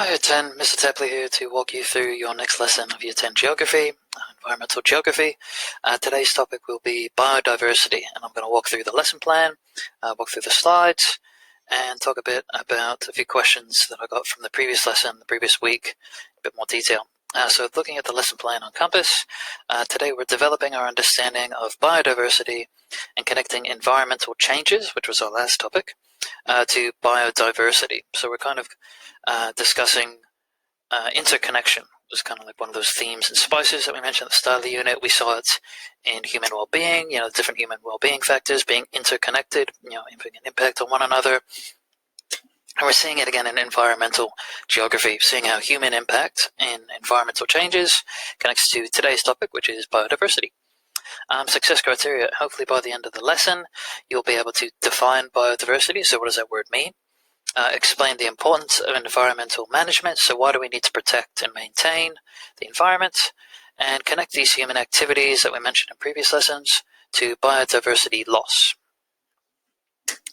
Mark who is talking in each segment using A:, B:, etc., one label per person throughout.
A: Hi, Year 10, Mr. Tepley here to walk you through your next lesson of Year 10 Geography, Environmental Geography. Today's topic will be biodiversity, and I'm going to walk through the lesson plan, walk through the slides, and talk a bit about a few questions that I got from the previous lesson, the previous week, a bit more detail. So looking at the lesson plan on Compass, today we're developing our understanding of biodiversity and connecting environmental changes, which was our last topic, to biodiversity. So we're kind of discussing interconnection. It was kind of like one of those themes and spices that we mentioned at the start of the unit. We saw it in human well-being, different human well-being factors being interconnected, having an impact on one another. And we're seeing it again in environmental geography, seeing how human impact in environmental changes connects to today's topic, which is biodiversity. Success criteria. Hopefully by the end of the lesson, you'll be able to define biodiversity. So what does that word mean? Explain the importance of environmental management. So why do we need to protect and maintain the environment? And connect these human activities that we mentioned in previous lessons to biodiversity loss.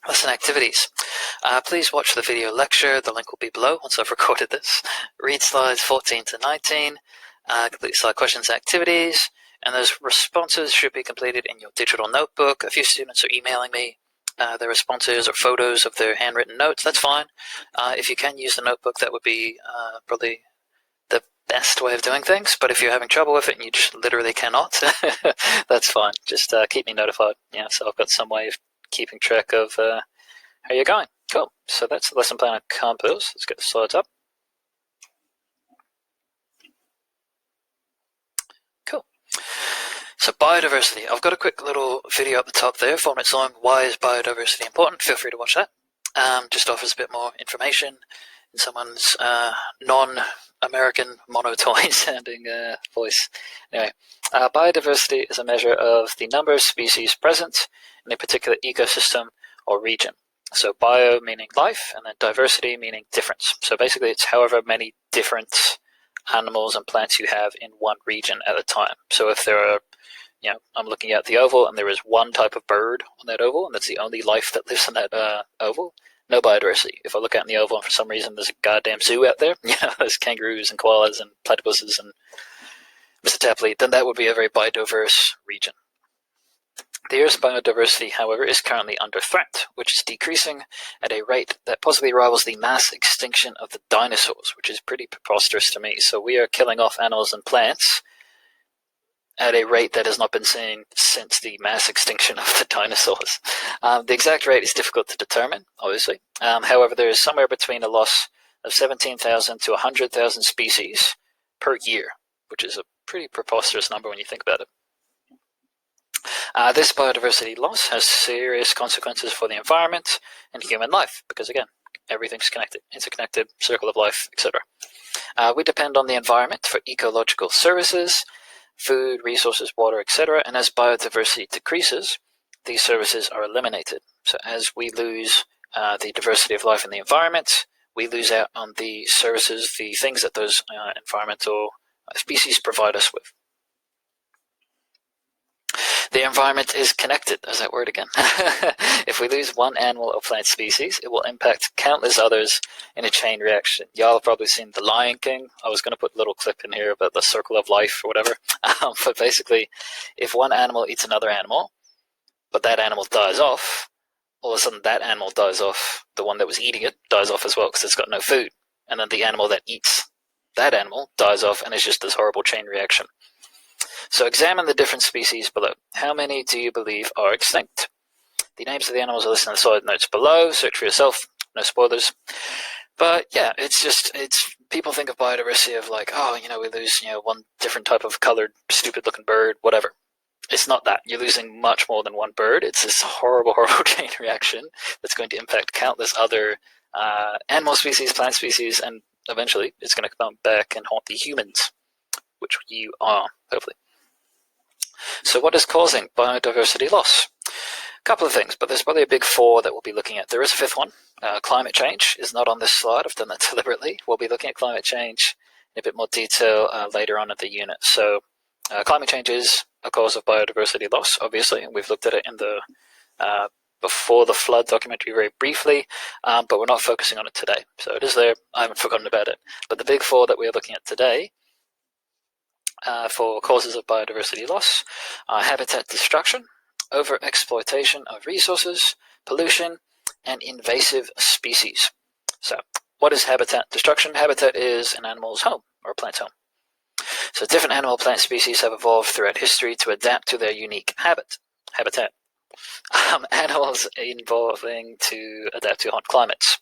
A: Lesson activities. Please watch the video lecture. The link will be below once I've recorded this. Read slides 14 to 19. Complete slide questions and activities. And those responses should be completed in your digital notebook. A few students are emailing me their responses or photos of their handwritten notes. That's fine. If you can use the notebook, that would be probably the best way of doing things. But if you're having trouble with it and you just literally cannot, that's fine. Just keep me notified. So I've got some way of keeping track of how you're going. Cool. So that's the lesson plan on Compass. Let's get the slides up. Cool. So biodiversity. I've got a quick little video at the top there, 4 minutes long. Why is biodiversity important? Feel free to watch that. Just offers a bit more information in someone's non-American monotone sounding voice. Anyway, biodiversity is a measure of the number of species present in a particular ecosystem or region. So bio meaning life, and then diversity meaning difference. So basically it's however many different animals and plants you have in one region at a time. So if there are I'm looking at the oval and there is one type of bird on that oval and that's the only life that lives in that oval, no biodiversity. If I look out in the oval and for some reason there's a goddamn zoo out there, there's kangaroos and koalas and platypuses and Mr. Tapley, then that would be a very biodiverse region. The Earth's biodiversity, however, is currently under threat, which is decreasing at a rate that possibly rivals the mass extinction of the dinosaurs, which is pretty preposterous to me. So we are killing off animals and plants at a rate that has not been seen since the mass extinction of the dinosaurs. The exact rate is difficult to determine, obviously. However, there is somewhere between a loss of 17,000 to 100,000 species per year, which is a pretty preposterous number when you think about it. This biodiversity loss has serious consequences for the environment and human life, because again, everything's connected, interconnected, circle of life, etc. We depend on the environment for ecological services, food, resources, water, etc. And as biodiversity decreases, these services are eliminated. So as we lose the diversity of life in the environment, we lose out on the services, the things that those environmental species provide us with. The environment is connected, there's that word again. If we lose one animal or plant species, it will impact countless others in a chain reaction. Y'all have probably seen The Lion King. I was going to put a little clip in here about the circle of life or whatever. But basically, if one animal eats another animal, but that animal dies off, all of a sudden that animal dies off. The one that was eating it dies off as well because it's got no food. And then the animal that eats that animal dies off, and it's just this horrible chain reaction. So examine the different species below. How many do you believe are extinct? The names of the animals are listed in the slide notes below. Search for yourself. No spoilers. But yeah, it's people think of biodiversity of like, we lose, one different type of colored, stupid looking bird, whatever. It's not that. You're losing much more than one bird. It's this horrible, horrible chain reaction that's going to impact countless other animal species, plant species, and eventually it's going to come back and haunt the humans, which you are, hopefully. So what is causing biodiversity loss? A couple of things, but there's probably a big four that we'll be looking at. There is a fifth one. Climate change is not on this slide. I've done that deliberately. We'll be looking at climate change in a bit more detail later on in the unit. So climate change is a cause of biodiversity loss, obviously, and we've looked at it in the Before the Flood documentary very briefly, but we're not focusing on it today. So it is there. I haven't forgotten about it. But the big four that we're looking at today for causes of biodiversity loss are habitat destruction, overexploitation of resources, pollution, and invasive species. So what is habitat destruction? Habitat is an animal's home or a plant's home. So different animal plant species have evolved throughout history to adapt to their unique habitat. Animals evolving to adapt to hot climates.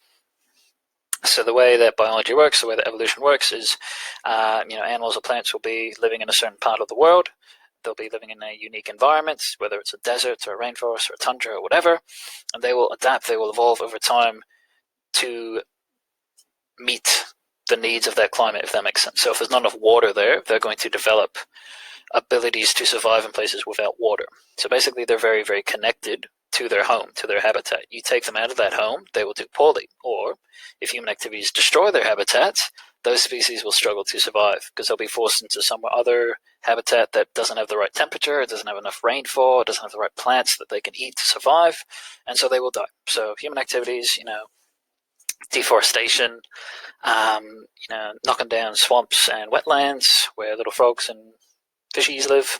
A: So the way that biology works, the way that evolution works is, animals or plants will be living in a certain part of the world. They'll be living in a unique environment, whether it's a desert or a rainforest or a tundra or whatever, and they will adapt, they will evolve over time to meet the needs of that climate, if that makes sense. So if there's not enough water there, they're going to develop abilities to survive in places without water. So basically they're very, very connected to their home, to their habitat. You take them out of that home, they will do poorly. Or if human activities destroy their habitat, those species will struggle to survive because they'll be forced into some other habitat that doesn't have the right temperature, it doesn't have enough rainfall, it doesn't have the right plants that they can eat to survive, and so they will die. So human activities, deforestation, knocking down swamps and wetlands where little frogs and fishies live,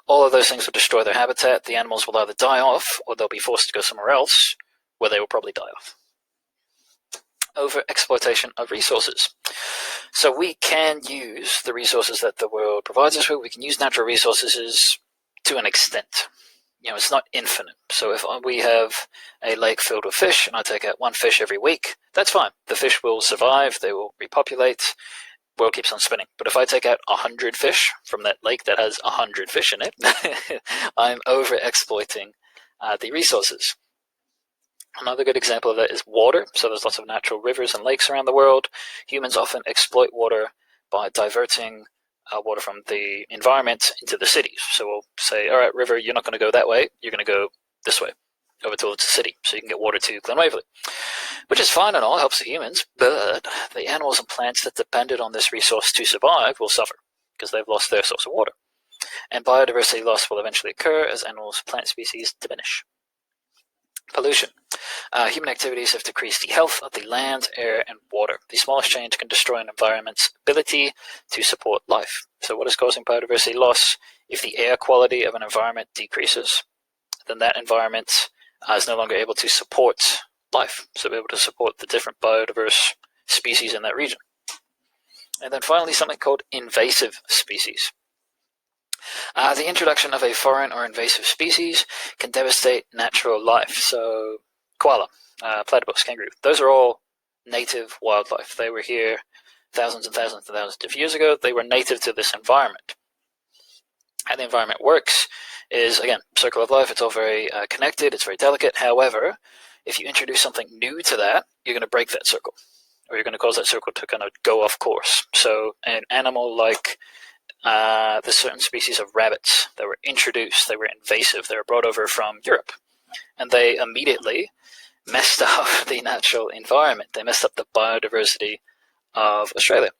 A: all of those things will destroy their habitat. The animals will either die off or they'll be forced to go somewhere else where they will probably die off. Over-exploitation of resources. So we can use the resources that the world provides us with. We can use natural resources to an extent. It's not infinite. So if we have a lake filled with fish and I take out one fish every week, that's fine. The fish will survive, they will repopulate, the world keeps on spinning. But if I take out 100 fish from that lake that has 100 fish in it, I'm over-exploiting the resources. Another good example of that is water. So there's lots of natural rivers and lakes around the world. Humans often exploit water by diverting water from the environment into the cities. So we'll say, all right, river, you're not going to go that way. You're going to go this way, over towards the city, so you can get water to Glen Waverley, which is fine and all, helps the humans, but the animals and plants that depended on this resource to survive will suffer because they've lost their source of water. And biodiversity loss will eventually occur as animals and plant species diminish. Pollution. Human activities have decreased the health of the land, air, and water. The smallest change can destroy an environment's ability to support life. So what is causing biodiversity loss? If the air quality of an environment decreases, then that environment is no longer able to support life, so be able to support the different biodiverse species in that region. And then finally, something called invasive species. The introduction of a foreign or invasive species can devastate natural life. So koala, platypus, kangaroo, those are all native wildlife. They were here thousands and thousands and thousands of years ago. They were native to this environment. How the environment works is, again, circle of life. It's all very connected. It's very delicate. However, if you introduce something new to that, you're going to break that circle, or you're going to cause that circle to kind of go off course. So an animal like the certain species of rabbits that were introduced, they were invasive. They were brought over from Europe, and they immediately messed up the natural environment. They messed up the biodiversity of Australia.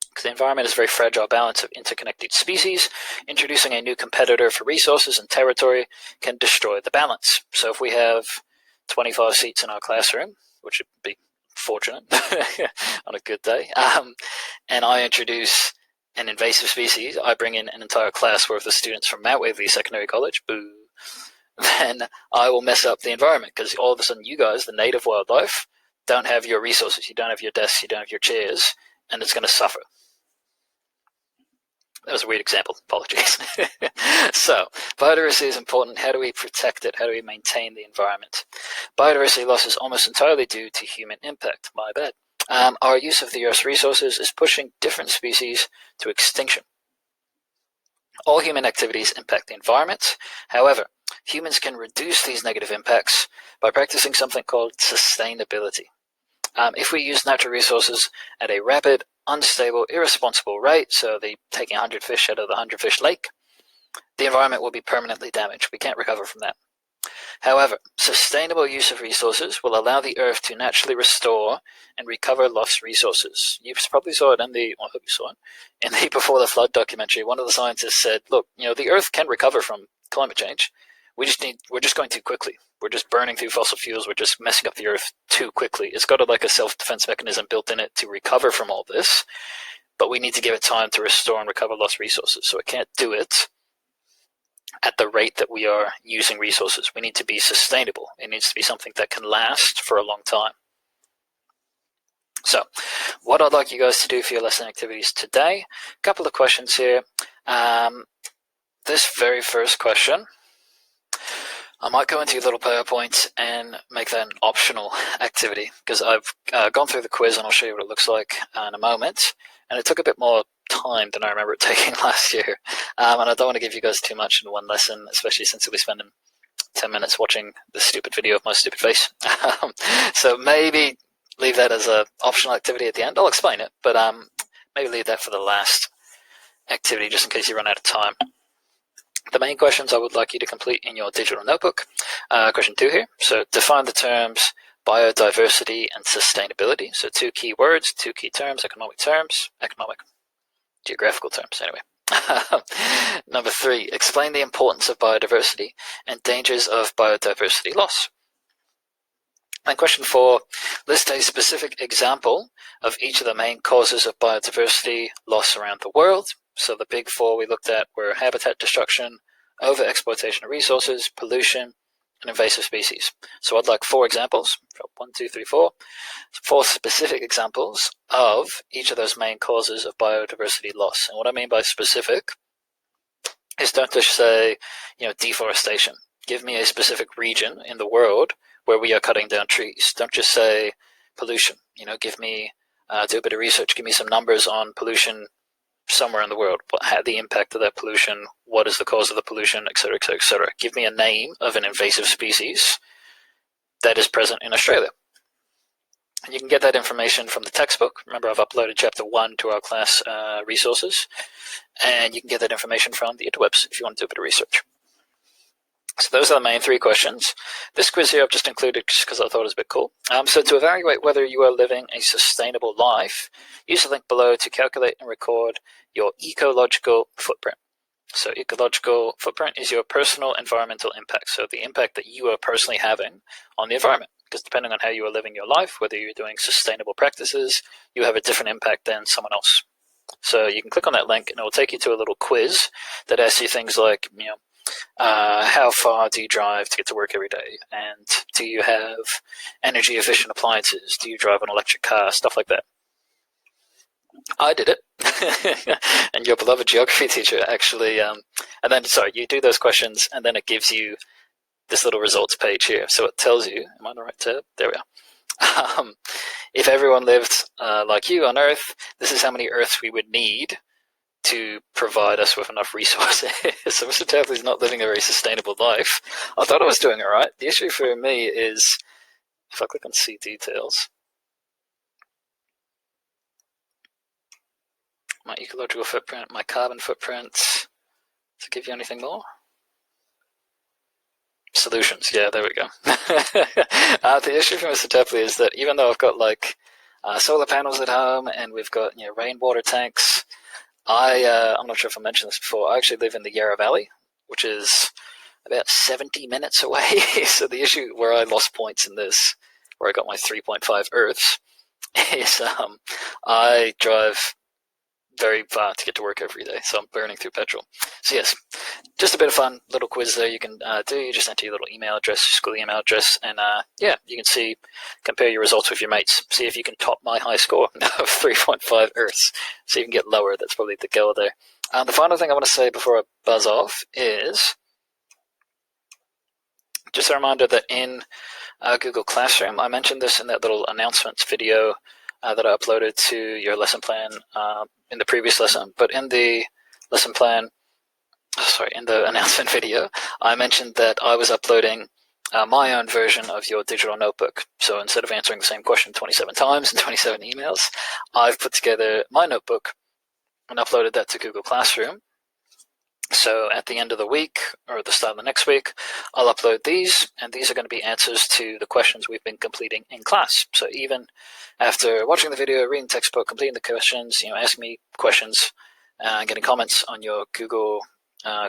A: Because the environment is a very fragile balance of interconnected species. Introducing a new competitor for resources and territory can destroy the balance. So if we have 25 seats in our classroom, which would be fortunate on a good day, and I introduce an invasive species, I bring in an entire class worth of students from Mount Waverley Secondary College, boo, then I will mess up the environment because all of a sudden you guys, the native wildlife, don't have your resources. You don't have your desks, you don't have your chairs, and it's going to suffer. That was a weird example. Apologies. So, biodiversity is important. How do we protect it? How do we maintain the environment? Biodiversity loss is almost entirely due to human impact. My bad. Our use of the Earth's resources is pushing different species to extinction. All human activities impact the environment. However, humans can reduce these negative impacts by practicing something called sustainability. If we use natural resources at a rapid, unstable, irresponsible rate, so taking 100 fish out of the 100 fish lake, the environment will be permanently damaged. We can't recover from that. However, sustainable use of resources will allow the Earth to naturally restore and recover lost resources. You probably saw it I hope you saw it, in the Before the Flood documentary. One of the scientists said, look, the Earth can recover from climate change. we're just going too quickly. We're just burning through fossil fuels. We're just messing up the earth too quickly. It's got a self-defense mechanism built in it to recover from all this, but we need to give it time to restore and recover lost resources. So it can't do it at the rate that we are using resources. We need to be sustainable. It needs to be something that can last for a long time. So what I'd like you guys to do for your lesson activities today, a couple of questions here. This very first question, I might go into your little PowerPoint and make that an optional activity, because I've gone through the quiz and I'll show you what it looks like in a moment. And it took a bit more time than I remember it taking last year. And I don't want to give you guys too much in one lesson, especially since you'll be spending 10 minutes watching this stupid video of my stupid face. So maybe leave that as an optional activity at the end. I'll explain it, but maybe leave that for the last activity just in case you run out of time. The main questions I would like you to complete in your digital notebook. Question 2 here. So define the terms biodiversity and sustainability. So 2 key words, 2 key terms, economic, geographical terms anyway. Number 3, explain the importance of biodiversity and dangers of biodiversity loss. And question 4, list a specific example of each of the main causes of biodiversity loss around the world. So the big 4 we looked at were habitat destruction, over-exploitation of resources, pollution, and invasive species. So I'd like 4 examples, 1, 2, 3, 4, 4 specific examples of each of those main causes of biodiversity loss. And what I mean by specific is don't just say, deforestation. Give me a specific region in the world where we are cutting down trees. Don't just say pollution. Give me, do a bit of research, give me some numbers on pollution somewhere in the world. What had the impact of that pollution? What is the cause of the pollution, etc., etc., etc. Give me a name of an invasive species that is present in Australia. And you can get that information from the textbook. Remember, I've uploaded chapter 1 to our class resources, and you can get that information from the interwebs if you want to do a bit of research. So those are the main 3 questions. This quiz here I've just included just because I thought it was a bit cool. So to evaluate whether you are living a sustainable life, use the link below to calculate and record your ecological footprint. So ecological footprint is your personal environmental impact. So the impact that you are personally having on the environment. Because depending on how you are living your life, whether you're doing sustainable practices, you have a different impact than someone else. So you can click on that link and it will take you to a little quiz that asks you things like, how far do you drive to get to work every day? And do you have energy efficient appliances? Do you drive an electric car? Stuff like that. I did it. And your beloved geography teacher actually, you do those questions and then it gives you this little results page here. So it tells you, am I on the right tab? There we are. If everyone lived like you on Earth, this is how many Earths we would need to provide us with enough resources. So Mr. Tapley's not living a very sustainable life. I thought I was doing all right. The issue for me is, if I click on see details, my ecological footprint, my carbon footprint, does it give you anything more? Solutions, yeah, there we go. The issue for Mr. Tapley is that even though I've got solar panels at home and we've got rainwater tanks, I'm not sure if I mentioned this before, I actually live in the Yarra Valley, which is about 70 minutes away. So the issue where I lost points in this, where I got my 3.5 Earths, is I drive very far to get to work every day, so I'm burning through petrol. So yes, just a bit of fun little quiz there you can do. You just enter your little email address, school email address, and you can compare your results with your mates. See if you can top my high score of 3.5 Earths. So you can get lower. That's probably the goal there. The final thing I want to say before I buzz off is just a reminder that in Google Classroom, I mentioned this in that little announcements video that I uploaded to your lesson plan in the previous lesson, but in the lesson plan, in the announcement video, I mentioned that I was uploading my own version of your digital notebook. So instead of answering the same question 27 times in 27 emails, I've put together my notebook and uploaded that to Google Classroom. So at the end of the week or at the start of the next week, I'll upload these, and these are going to be answers to the questions we've been completing in class. So even after watching the video, reading the textbook, completing the questions, asking me questions, getting comments on your Google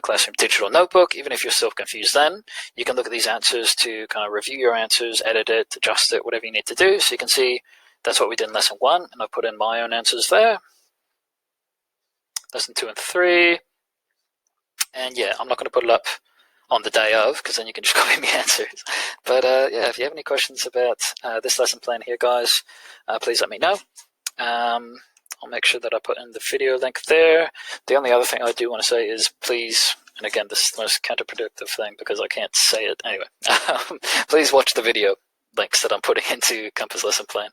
A: Classroom Digital Notebook. Even if you're still confused then, you can look at these answers to kind of review your answers, edit it, adjust it, whatever you need to do. So you can see that's what we did in Lesson 1, and I put in my own answers there. Lesson 2 and 3. And yeah, I'm not going to put it up on the day of, because then you can just copy me answers. But yeah, if you have any questions about this lesson plan here, guys, please let me know. I'll make sure that I put in the video link there. The only other thing I do want to say is please, and again, this is the most counterproductive thing because I can't say it anyway, please watch the video links that I'm putting into Compass Lesson Plan.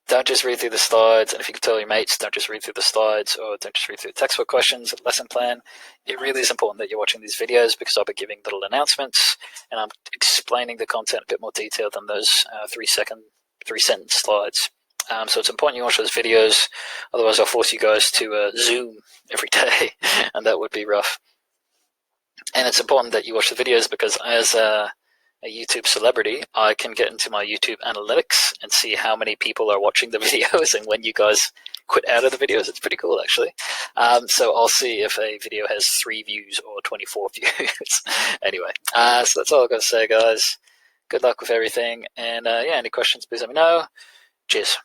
A: Don't just read through the slides, and if you can tell your mates, don't just read through the slides or don't just read through the textbook questions, lesson plan. It really is important that you're watching these videos because I'll be giving little announcements and I'm explaining the content a bit more detailed than those 3-sentence slides. So it's important you watch those videos, otherwise I'll force you guys to Zoom every day, and that would be rough. And it's important that you watch the videos because as a YouTube celebrity, I can get into my YouTube analytics and see how many people are watching the videos and when you guys quit out of the videos. It's pretty cool, actually. So I'll see if a video has 3 views or 24 views. Anyway, so that's all I've got to say, guys. Good luck with everything. And yeah, any questions, please let me know. Cheers.